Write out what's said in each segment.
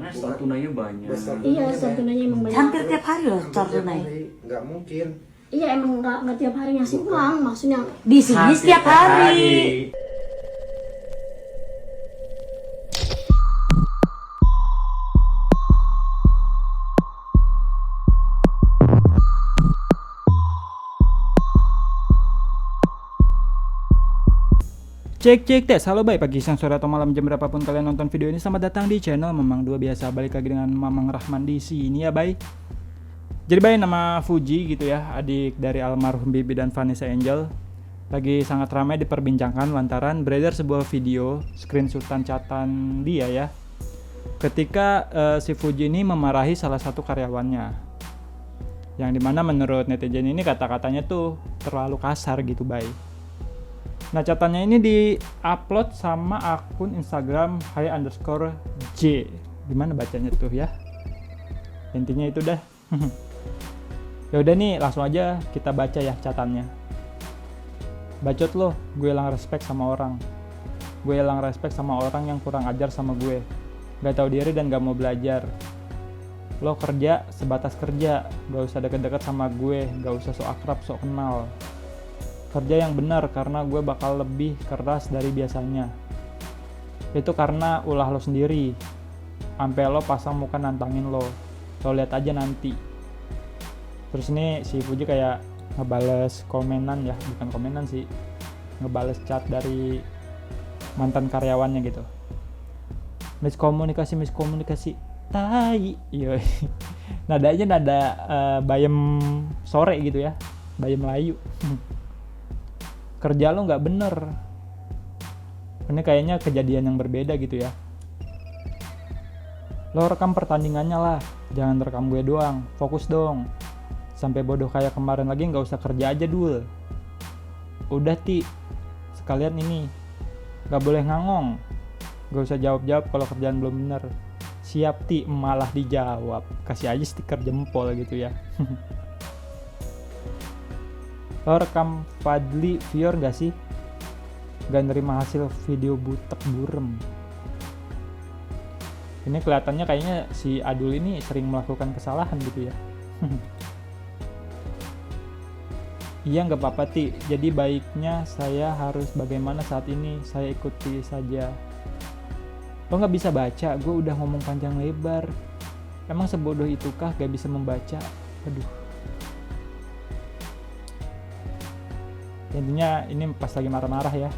karena stok tunainya banyak. Iya, stok tunainya emang banyak. Hampir tiap hari loh stok tunai. Nggak mungkin. Iya, emang nggak tiap hari ngasih uang, maksudnya. Di sini setiap hari. Cek tes, halo baik pagi, siang, sore, atau malam, jam berapapun kalian nonton video ini. Selamat datang di channel Mamang Dua Biasa. Balik lagi dengan Mamang Rahman di sini ya baik. Jadi baik, nama Fuji gitu ya, adik dari almarhum Bibi dan Vanessa Angel, lagi sangat ramai diperbincangkan lantaran beredar sebuah video screenshotan catatan dia ya, ketika si Fuji ini memarahi salah satu karyawannya, yang dimana menurut netizen ini kata-katanya tuh terlalu kasar gitu baik. Nah, catatannya ini di-upload sama akun Instagram _J. Gimana bacanya tuh ya? Intinya itu dah. Ya udah nih, langsung aja kita baca ya catatannya. Bacot lo, gue hilang respect sama orang. Gue hilang respect sama orang yang kurang ajar sama gue. Gak tahu diri dan gak mau belajar. Lo kerja sebatas kerja, gak usah deket-deket sama gue, gak usah sok akrab, sok kenal. Kerja yang benar karena gue bakal lebih keras dari biasanya. Itu karena ulah lo sendiri. Sampai lo pasang muka nantangin lo. Lo lihat aja nanti. Terus ini si Fuji kayak ngebales komenan ya, bukan komenan sih, ngebales chat dari mantan karyawannya gitu. Miskomunikasi tai. Yoi. Nadanya nada bayam sore gitu ya, bayam Melayu. Kerja lo nggak bener. Ini kayaknya kejadian yang berbeda gitu ya. Lo rekam pertandingannya lah, jangan rekam gue doang, fokus dong. Sampai bodoh kayak kemarin lagi nggak usah kerja aja dul. Udah Ti, sekalian ini, nggak boleh ngangong, nggak usah jawab kalau kerjaan belum bener. Siap Ti, malah dijawab, kasih aja stiker jempol gitu ya. Lo rekam Fadli Vior gak sih? Gak nerima hasil video butek burem. Ini kelihatannya kayaknya si Adul ini sering melakukan kesalahan gitu ya. Iya gak apa-apa Ti, jadi baiknya saya harus bagaimana saat ini, saya ikuti saja. Lo gak bisa baca, gue udah ngomong panjang lebar. Emang sebodoh itukah gak bisa membaca? Aduh. Intinya ini pas lagi marah-marah ya.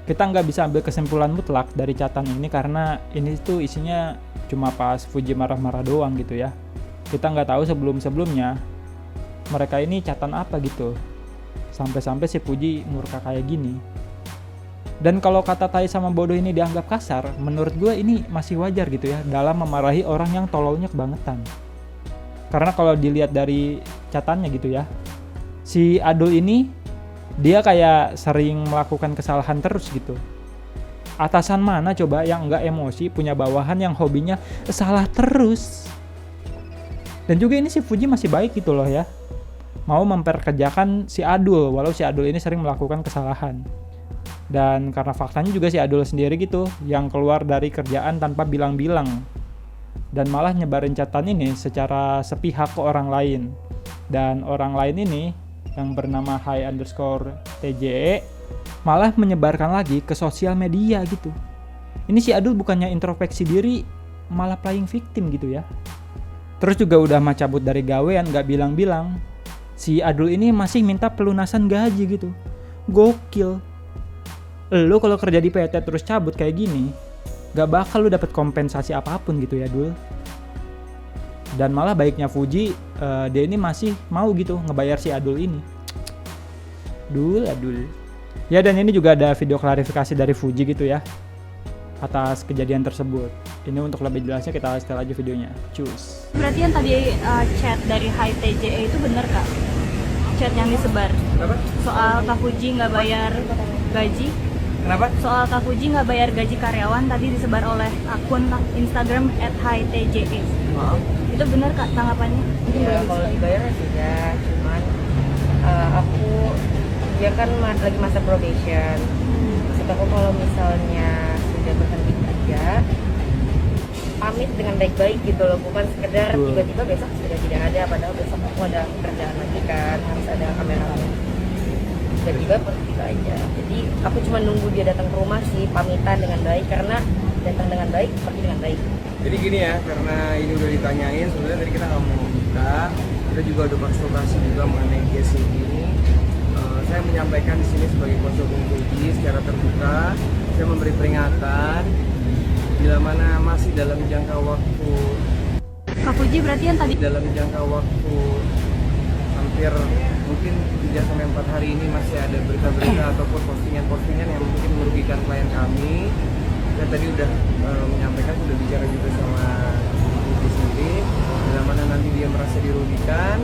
Kita nggak bisa ambil kesimpulan mutlak dari catatan ini karena ini tuh isinya cuma pas Fuji marah-marah doang gitu ya. Kita nggak tahu sebelumnya mereka ini catatan apa gitu. Sampai-sampai si Fuji murka kayak gini. Dan kalau kata tai sama bodoh ini dianggap kasar, menurut gue ini masih wajar gitu ya dalam memarahi orang yang tololnya kebangetan. Karena kalau dilihat dari catatannya gitu ya, si Adul ini dia kayak sering melakukan kesalahan terus gitu. Atasan mana coba yang enggak emosi punya bawahan yang hobinya salah terus. Dan juga ini si Fuji masih baik gitu loh ya, mau memperkerjakan si Adul walau si Adul ini sering melakukan kesalahan. Dan karena faktanya juga si Adul sendiri gitu yang keluar dari kerjaan tanpa bilang-bilang dan malah nyebarin catatan ini secara sepihak ke orang lain. Dan orang lain ini yang bernama _TJE malah menyebarkan lagi ke sosial media gitu. Ini si Adul bukannya introspeksi diri, malah playing victim gitu ya. Terus juga udah mah cabut dari gawean gak bilang-bilang. Si Adul ini masih minta pelunasan gaji gitu. Gokil. Lo kalau kerja di PT terus cabut kayak gini, gak bakal lu dapet kompensasi apapun gitu ya Dul. Dan malah baiknya Fuji, dia ini masih mau gitu ngebayar si Adul ini. Adul. Ya, dan ini juga ada video klarifikasi dari Fuji gitu ya atas kejadian tersebut. Ini untuk lebih jelasnya kita setel aja videonya. Cus. Berarti yang tadi chat dari _TJE itu benar Kak? Chat yang disebar. Kenapa? Soal Kak Fuji nggak bayar gaji. Kenapa? Soal Kak Fuji nggak bayar gaji karyawan tadi disebar oleh akun Instagram @TJE. Maaf. Itu benar Kak tanggapannya? Ya kalau dibayar sudah, cuman dia kan lagi masa probation. Maksud aku kalau misalnya sudah berhenti kerja meet dengan baik-baik gitu loh, bukan sekedar Betul. tiba-tiba besok sudah tidak ada, padahal besok aku ada kerjaan lagi kan, harus ada kamera tiba-tiba begitu aja. Jadi aku cuma nunggu dia datang ke rumah sih, pamitan dengan baik, karena datang dengan baik pergi dengan baik. Jadi gini ya, karena ini udah ditanyain, sebenarnya tadi kita nggak mau buka, kita juga udah konsultasi juga mengenai case ini. Saya menyampaikan di sini sebagai konsultan Fuji secara terbuka, saya memberi peringatan bila mana masih dalam jangka waktu Kak Fuji berarti yang tadi hampir mungkin 3-4 hari ini masih ada berita-berita ataupun postingan-postingan yang mungkin merugikan klien kami. Saya tadi udah menyampaikan, sudah bicara juga sama Fuji sendiri, bila mana nanti dia merasa dirugikan,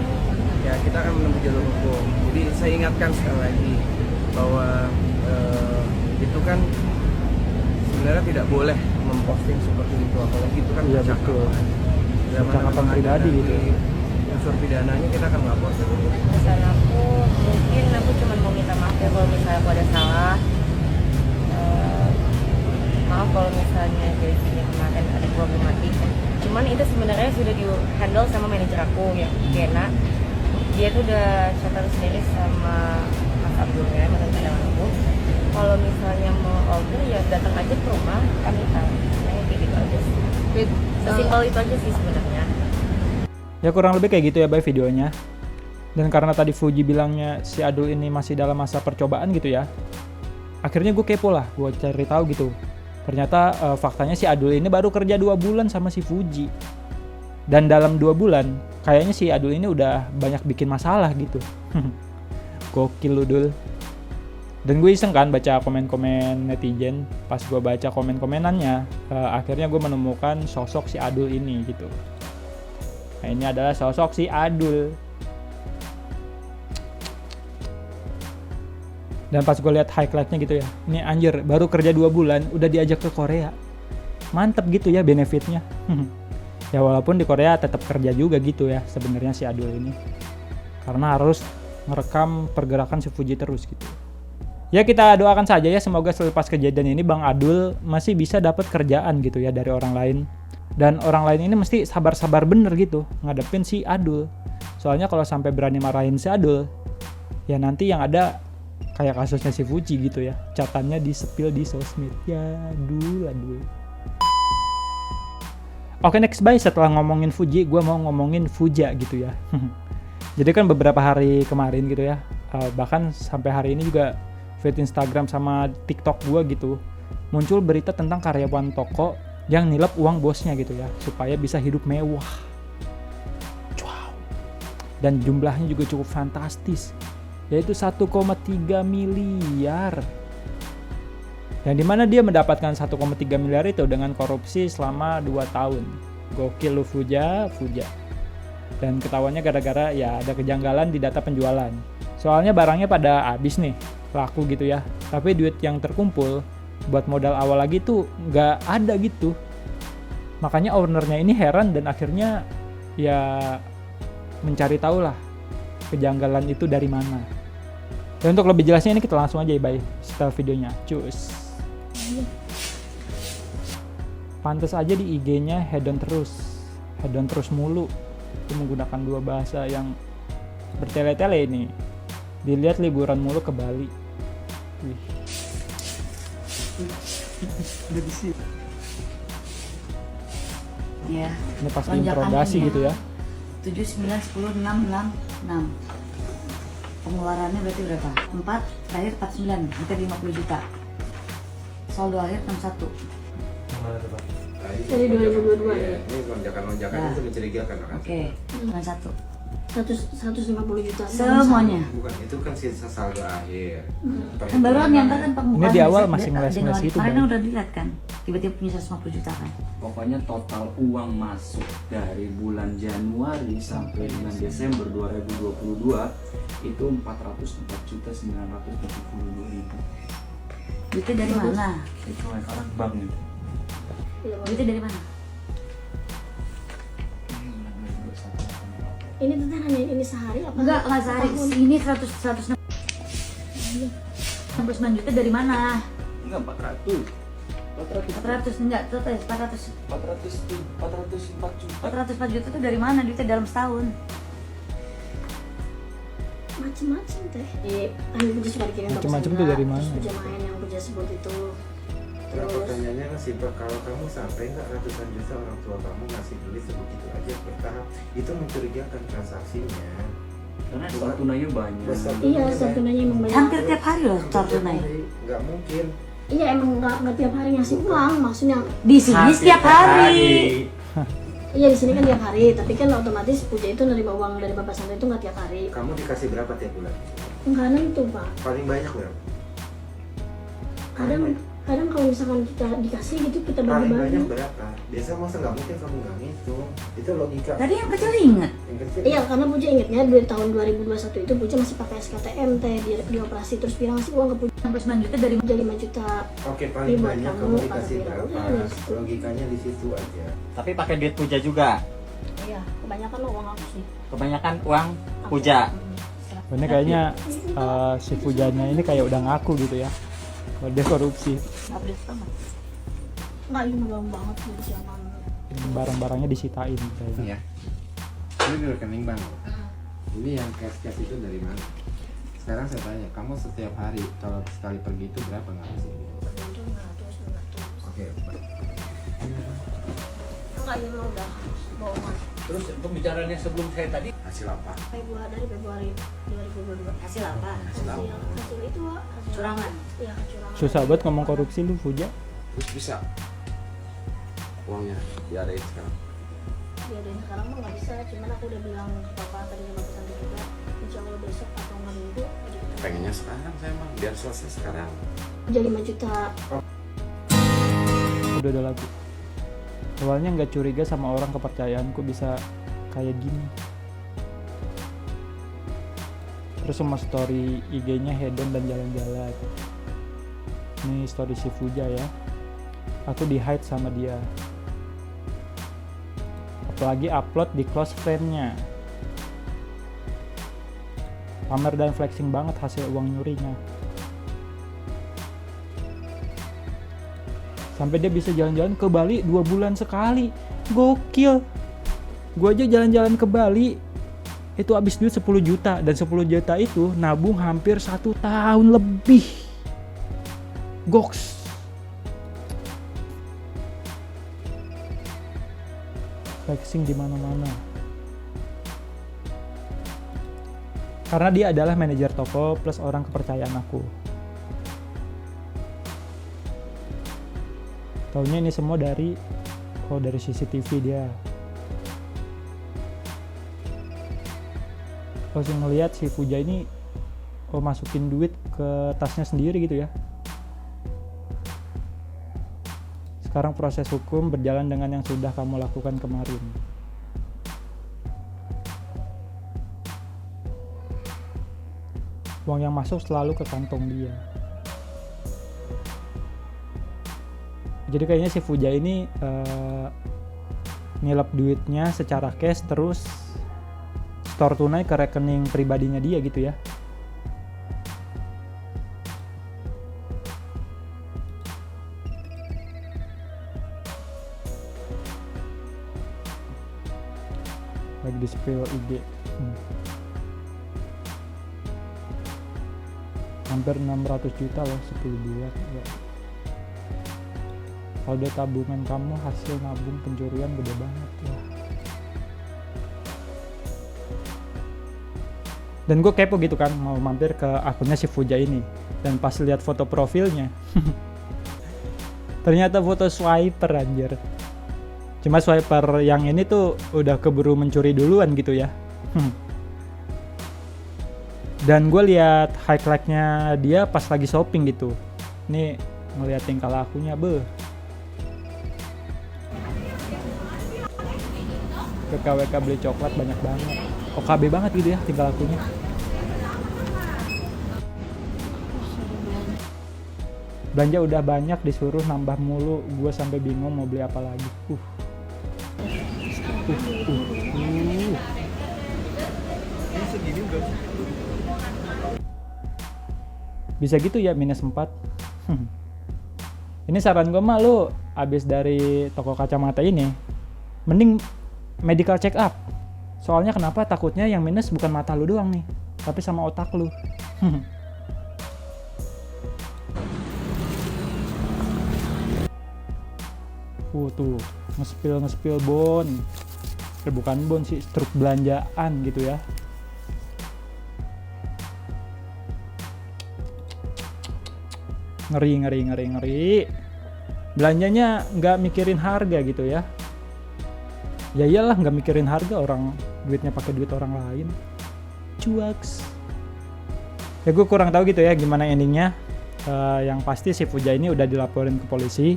ya kita akan menempuh jalur hukum. Jadi saya ingatkan sekali lagi bahwa itu kan sebenarnya tidak boleh memposting seperti itu, apalagi itu kan Iya, betul. Percakapan pribadi gitu. Unsur pidananya kita akan lapor. Pesan aku, mungkin aku cuma mau minta maaf ya kalau misalnya aku ada salah. Maaf kalau misalnya gajinya kemarin ada problematik. Cuman itu sebenarnya sudah di handle sama manajer aku yang Gena. Dia tuh udah catat sendiri sama Mas Abdul ya, mantan karyawan aku. Kalau misalnya mau order ya datang aja ke rumah, kami tahu. Kayak gitu aja sih. Sesimpel itu aja sih sebenarnya. Ya kurang lebih kayak gitu ya Bay videonya. Dan karena tadi Fuji bilangnya si Adul ini masih dalam masa percobaan gitu ya, akhirnya gue kepo lah, gue cari tahu gitu. Ternyata faktanya si Adul ini baru kerja 2 bulan sama si Fuji. Dan dalam 2 bulan kayaknya si Adul ini udah banyak bikin masalah gitu. Gokil lu Dul. Dan gue iseng kan baca komen-komen netizen. Pas gue baca komen-komenannya, akhirnya gue menemukan sosok si Adul ini gitu. Nah ini adalah sosok si Adul. Dan pas gue lihat highlightnya gitu ya, ini anjir baru kerja 2 bulan udah diajak ke Korea. Mantep gitu ya benefitnya. Ya walaupun di Korea tetap kerja juga gitu ya sebenarnya si Adul ini. Karena harus merekam pergerakan si Fuji terus gitu. Ya kita doakan saja ya, semoga selepas kejadian ini Bang Adul masih bisa dapat kerjaan gitu ya dari orang lain. Dan orang lain ini mesti sabar-sabar bener gitu ngadepin si Adul. Soalnya kalau sampai berani marahin si Adul, ya nanti yang ada kayak kasusnya si Fuji gitu ya, catannya di-spill di sosmed. Ya aduh. Oke next Bay, setelah ngomongin Fuji, gue mau ngomongin Fuja gitu ya. Jadi kan beberapa hari kemarin gitu ya, bahkan sampai hari ini juga feed Instagram sama TikTok gue gitu, muncul berita tentang karyawan toko yang nilep uang bosnya gitu ya, supaya bisa hidup mewah. Wow. Dan jumlahnya juga cukup fantastis, yaitu 1,3 miliar. Yang dimana dia mendapatkan 1,3 miliar itu dengan korupsi selama 2 tahun. Gokil lu Fuja. Dan ketahuannya gara-gara ya ada kejanggalan di data penjualan. Soalnya barangnya pada habis nih, laku gitu ya. Tapi duit yang terkumpul buat modal awal lagi tuh nggak ada gitu. Makanya ownernya ini heran dan akhirnya ya mencari tahu lah kejanggalan itu dari mana. Dan untuk lebih jelasnya ini kita langsung aja ya Bay, setelah videonya. Cus. Pantes aja di IG-nya head on terus mulu. Itu menggunakan 2 bahasa yang bertele-tele ini. Dilihat liburan mulu ke Bali. Wih. Udah di sini. Ya. Ini pas Lonjakan interogasi ini ya. gitu ya. 7, 9, 10, 6, 6. Pengeluarannya berarti berapa? 4, terakhir 49, hampir 50 juta. Saldo akhir 61. Gimana tuh Pak? Dari 2022 ya. Ini lonjakan-lonjakan Ya. itu mencurigakan kan? Oke, 91. 150 juta. Semuanya. Bukan, itu kan sisa saldo akhir. Kan baru nyampe kan Ini di awal masih ngeles-ngeles gitu, Kemarin Bang. udah dilihat kan, tiba-tiba punya 150 juta kan. Pokoknya total uang masuk dari bulan Januari sampai dengan Desember 2022 itu 404.972.000. Duitnya dari mana? Itu orang bank itu. Duitnya dari mana? Ini tuh hanya ini sehari apa? Enggak sehari. Ini 169 juta dari mana? Enggak 400. 400 enggak, total 400. 404 juta. 404 juta itu dari mana duitnya dalam setahun? Macem-macem teh. Kan Puja suka dikirim Macem-macem tuh dari mana? Terus Puja main yang Puja sebut itu. Nah, Terus pertanyaannya kan simpel, kalau kamu sampai nggak ratusan juta orang tua kamu ngasih beli sebegitu aja bertahap, itu mencurigakan transaksinya. Karena store tunainya banyak. iya, satu nanya emang banyak. Hampir tiap hari loh store tunai. Nggak mungkin. Iya, emang nggak tiap hari ngasih uang, maksudnya. Di sini setiap hari. Iya, di sini kan tiap hari, tapi kan otomatis Puja itu nerima uang dari Bapak Santo itu nggak tiap hari. Kamu dikasih berapa tiap bulan? Enggak nentu, Pak. Paling banyak berapa? Kadang kalau misalkan kita dikasih gitu kita Paling bagi-bagi. banyak berapa? Biasa masa nggak mungkin kamu nggak ngitung. Itu logika. Tadi yang kecil inget. Yang kecil. Iya, karena Puja ingetnya dari tahun 2021 itu Puja masih pakai SKTM teh di operasi, terus bilang ngasih uang ke Puja Sampai 9 juta dari jadi 5 juta. Oke, paling Buat banyak kamu, kamu Pak dikasih Tira. berapa? Udah, dari situ. Logikanya di situ aja. Tapi pakai duit Puja juga. Iya, kebanyakan lo uang aku sih. Kebanyakan uang Puja. Ini kayaknya si Pujanya ini kayak udah ngaku gitu ya kalau dia korupsi. update sama. Enggak, ini belum banget Puja man. Barang-barangnya disitain kayaknya. Ya. Ini di rekening bank. Ini yang cash itu dari mana? Sekarang saya tanya, kamu setiap hari kalau sekali pergi itu berapa ngasih? Tergantung 100. Oke. Enggak, ini mah udah bohongan. Terus pembicaraannya sebelum saya tadi Hasil apa? Dari Februari 2022. Hasil apa? Hasil itu hasil Curangan. Iya, kecurangan. Susah banget ngomong korupsi lu, Puja. Terus bisa uangnya diadain sekarang. Diadain sekarang mah nggak bisa, cuman aku udah bilang ke Papa tadi sama pesan juga, insya Allah besok atau nggak minggu Pengennya sekarang saya mah biar selesai sekarang. jadi 5 juta. Udah lagi. Awalnya nggak curiga sama orang kepercayaanku bisa kayak gini. Terus semua story IG-nya hedon dan jalan-jalan. Ini story si Puja ya. Aku di hide sama dia. Apalagi upload di close friend-nya. Pamer dan flexing banget hasil uang nyurinya. Sampai dia bisa jalan-jalan ke Bali 2 bulan sekali. Gokil. Gua aja jalan-jalan ke Bali itu habis duit 10 juta, dan 10 juta itu nabung hampir 1 tahun lebih. Goks. Flexing di mana-mana. Karena dia adalah manajer toko plus orang kepercayaan aku. Taunya ini semua dari CCTV dia. Pas ngelihat si Puja ini masukin duit ke tasnya sendiri gitu ya. Sekarang proses hukum berjalan dengan yang sudah kamu lakukan kemarin. Uang yang masuk selalu ke kantong dia. Jadi kayaknya si Puja ini nilep duitnya secara cash terus store tunai ke rekening pribadinya dia gitu ya. Lagi di spill IG. Hampir 600 juta loh 10 bulan ya. Kalau udah tabungan kamu hasil nabung pencurian gede banget ya. Dan gue kepo gitu kan, mau mampir ke akunnya si Puja ini. Dan pas lihat foto profilnya ternyata foto swiper anjir. Cuma swiper yang ini tuh udah keburu mencuri duluan gitu ya. Dan gue lihat highlightnya dia pas lagi shopping gitu. Nih ngeliat tingkah lakunya WK beli coklat banyak banget. OKB banget gitu ya tingkah lakunya. Belanja udah banyak, disuruh nambah mulu. Gue sampai bingung mau beli apa lagi. Bisa gitu ya minus 4. Ini saran gue mah lu abis dari toko kacamata ini, mending medical check up. Soalnya kenapa? Takutnya yang minus bukan mata lu doang nih, tapi sama otak lu. Tuh, ngespil bon. Bukan bon sih, struk belanjaan gitu ya. Ngeri. Belanjanya nggak mikirin harga gitu ya. Ya iyalah, nggak mikirin harga, orang duitnya pakai duit orang lain. Cuaks. Ya gue kurang tahu gitu ya gimana endingnya. Yang pasti si Fuja ini udah dilaporin ke polisi.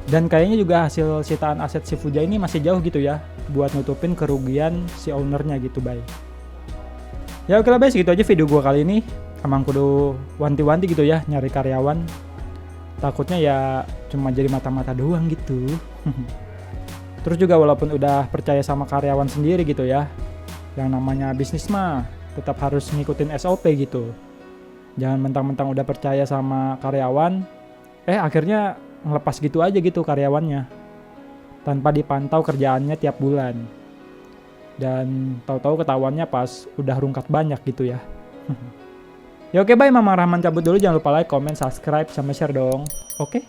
Dan kayaknya juga hasil sitaan aset si Fuja ini masih jauh gitu ya, buat nutupin kerugian si ownernya gitu, Bay. Ya oke lah, Bay, segitu aja video gue kali ini. Emang kudu wanti-wanti gitu ya nyari karyawan. Takutnya ya cuma jadi mata-mata doang gitu. Terus juga walaupun udah percaya sama karyawan sendiri gitu ya, yang namanya bisnis mah tetap harus ngikutin SOP gitu. Jangan mentang-mentang udah percaya sama karyawan, akhirnya ngelepas gitu aja gitu karyawannya, tanpa dipantau kerjaannya tiap bulan. Dan tahu-tahu ketahuannya pas udah rungkat banyak gitu ya. Ya oke, bye, Mamang Rahman cabut dulu. Jangan lupa like, comment, subscribe, sama share dong. Oke?